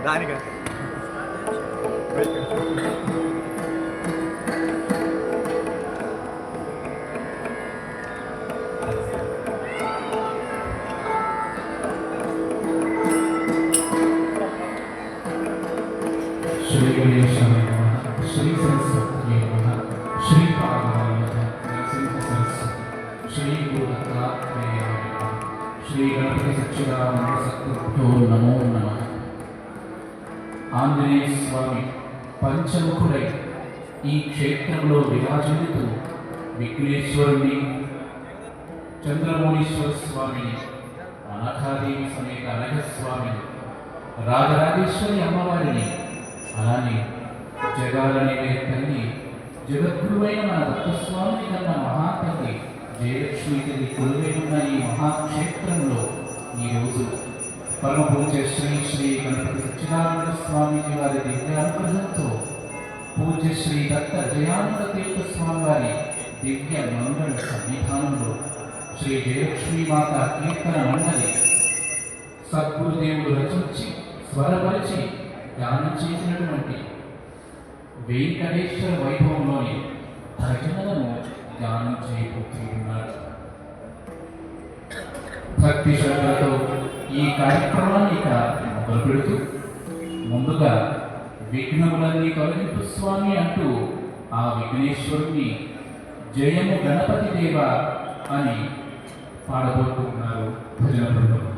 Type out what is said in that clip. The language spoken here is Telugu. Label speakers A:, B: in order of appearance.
A: దానిగా
B: श्री गणेशाय नमः, श्री सरस्वत्यै नमः, श्री पादाय नमः, नरसिंह सरस्वती, श्री गुरुदत्तात्रेयाय नमः, श्री गणपति सच्चिदानंद सद्गुरुभ्यो नमो नमः। ఆంజనేయ స్వామి పంచముఖుడై ఈ క్షేత్రంలో విరాజిల్లుతూ విఘ్నేశ్వరుని, చంద్రమౌళీశ్వర స్వామిని, అనఘాదేవి సమేత అనఘస్వామిని, రాజరాజేశ్వరి అమ్మవారిని, అలానే జగాలనే తల్లి జగద్గురువైన మన దత్తస్వామిని కన్న మహాతల్లి జయలక్ష్మీ తల్లి కొలువై ఉన్న ఈ మహాక్షేత్రంలో ఈరోజు పరమ పూజ్య శ్రీ శ్రీ గణపతి సచ్చిదానంద స్వామీజీ వారి దివ్యానుగ్రహంతో పూజ్య శ్రీ దత్త జయానంద తీర్థ స్వామి వారి దివ్య మంగళ సన్నిధానంలో శ్రీ జయలక్ష్మీ మాత కీర్తన మండలి సద్గురుదేవుడు రచించి స్వరపరిచి గానం చేసినటువంటి వెంకటేశ్వర వైభవంలోని భజనలను గానం చేయబోతున్నారు. భక్తి శ్రద్ధలతో ఈ కార్యక్రమాన్ని ఇక మొదలు పెడుతూ ముందుగా విఘ్నములన్నీ తొలగింపు స్వామి అంటూ ఆ విఘ్నేశ్వరుని జయము గణపతి దేవ అని పాడబోతున్నారు భజన బృందం.